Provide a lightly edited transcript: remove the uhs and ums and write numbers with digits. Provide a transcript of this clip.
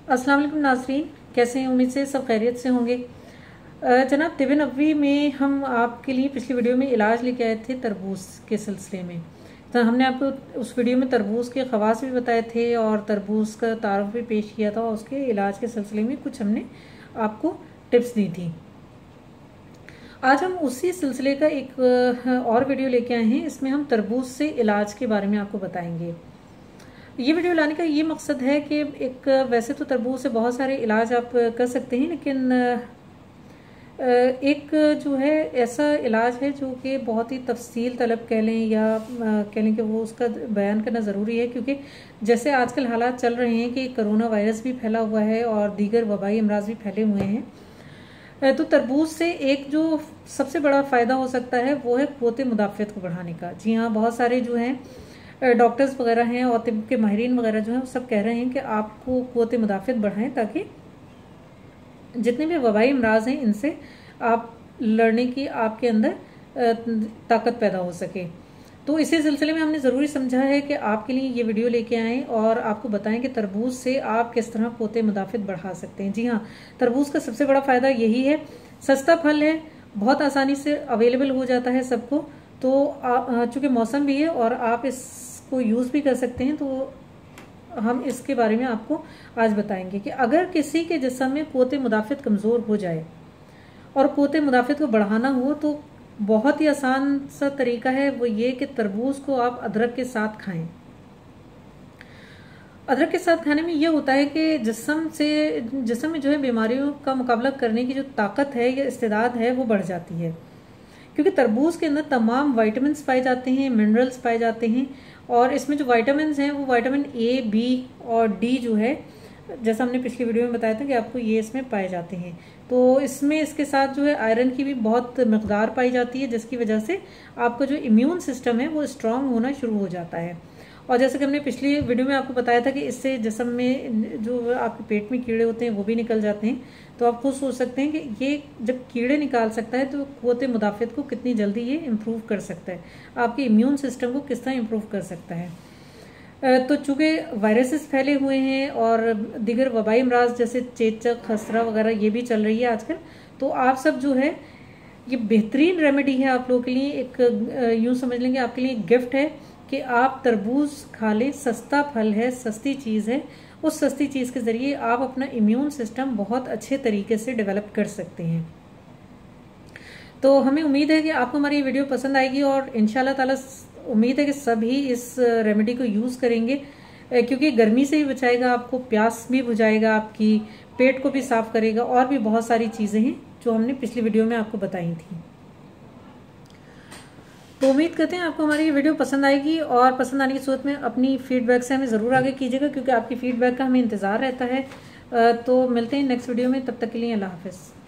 अस्सलाम वालेकुम नाज़रीन, कैसे हैं? उम्मीद से सब खैरियत से होंगे। जनाब तिब नबवी में हम आपके लिए पिछली वीडियो में इलाज लेके आए थे तरबूज के सिलसिले में। तो हमने आपको उस वीडियो में तरबूज के ख़वास भी बताए थे और तरबूज का तारुफ भी पेश किया था और उसके इलाज के सिलसिले में कुछ हमने आपको टिप्स दी थी। आज हम उसी सिलसिले का एक और वीडियो लेके आए हैं। इसमें हम तरबूज से इलाज के बारे में आपको बताएंगे। ये वीडियो लाने का ये मकसद है कि एक वैसे तो तरबूज से बहुत सारे इलाज आप कर सकते हैं, लेकिन एक जो है ऐसा इलाज है जो कि बहुत ही तफसील तलब कह लें या कह लें कि वो उसका बयान करना ज़रूरी है, क्योंकि जैसे आजकल हालात चल रहे हैं कि कोरोना वायरस भी फैला हुआ है और दीगर वबाई अमराज भी फैले हुए हैं। तो तरबूज से एक जो सबसे बड़ा फ़ायदा हो सकता है वो है क़ुव्वत मुदाफ़ियत को बढ़ाने का। जी हाँ, बहुत सारे जो हैं डॉक्टर्स वगैरह हैं और तिब के माहिरीन वगैरह जो हैं वो सब कह रहे हैं कि आपको क़ुव्वत मुदाफ़ियत बढ़ाएं ताकि जितने भी वबाई अमराज हैं इनसे आप लड़ने की आपके अंदर ताकत पैदा हो सके। तो इसी सिलसिले में हमने ज़रूरी समझा है कि आपके लिए ये वीडियो लेके आएँ और आपको बताएं कि तरबूज से आप किस तरह क़ुव्वत मुदाफ़ियत बढ़ा सकते हैं। जी हाँ, तरबूज का सबसे बड़ा फ़ायदा यही है, सस्ता फल है, बहुत आसानी से अवेलेबल हो जाता है सबको। तो चूँकि मौसम भी है और आप इसको यूज़ भी कर सकते हैं, तो हम इसके बारे में आपको आज बताएंगे कि अगर किसी के जिस्म में क़ुव्वत मुदाफ़ियत कमज़ोर हो जाए और क़ुव्वत मुदाफ़ियत को बढ़ाना हो तो बहुत ही आसान सा तरीका है, वो ये कि तरबूज को आप अदरक के साथ खाएं। अदरक के साथ खाने में ये होता है कि जिस्म में जो है बीमारियों का मुकाबला करने की जो ताकत है या इस्तेदाद है वो बढ़ जाती है, क्योंकि तरबूज के अंदर तमाम विटामिन्स पाए जाते हैं, मिनरल्स पाए जाते हैं। और इसमें जो विटामिन्स हैं वो विटामिन ए, बी और डी जो है, जैसा हमने पिछली वीडियो में बताया था कि आपको ये इसमें पाए जाते हैं। तो इसमें इसके साथ जो है आयरन की भी बहुत मकदार पाई जाती है, जिसकी वजह से आपका जो इम्यून सिस्टम है वो स्ट्रांग होना शुरू हो जाता है। और जैसे कि हमने पिछली वीडियो में आपको बताया था कि इससे जिस्म में जो आपके पेट में कीड़े होते हैं वो भी निकल जाते हैं। तो आप खुद सोच सकते हैं कि ये जब कीड़े निकाल सकता है तो क़ुव्वत मुदाफ़ियत को कितनी जल्दी ये इम्प्रूव कर सकता है, आपके इम्यून सिस्टम को किस तरह इम्प्रूव कर सकता है। तो चूँकि वायरसेस फैले हुए हैं और दीगर वबाई अमराज जैसे चेचक, खसरा वगैरह ये भी चल रही है आजकल, तो आप सब जो है ये बेहतरीन रेमेडी है आप लोगों के लिए। एक यूँ समझ लेंगे आपके लिए गिफ्ट है कि आप तरबूज खा लें। सस्ता फल है, सस्ती चीज़ है, उस सस्ती चीज़ के ज़रिए आप अपना इम्यून सिस्टम बहुत अच्छे तरीके से डेवलप कर सकते हैं। तो हमें उम्मीद है कि आपको हमारी ये वीडियो पसंद आएगी और इंशाल्लाह ताला उम्मीद है कि सभी इस रेमेडी को यूज़ करेंगे, क्योंकि गर्मी से भी बचाएगा आपको, प्यास भी बुझाएगा आपकी, पेट को भी साफ करेगा और भी बहुत सारी चीज़ें हैं जो हमने पिछली वीडियो में आपको बताई थी। तो उम्मीद करते हैं आपको हमारी ये वीडियो पसंद आएगी और पसंद आने की सूरत में अपनी फीडबैक से हमें ज़रूर आगे कीजिएगा, क्योंकि आपकी फीडबैक का हमें इंतज़ार रहता है। तो मिलते हैं नेक्स्ट वीडियो में, तब तक के लिए अल्लाह हाफ़िज़।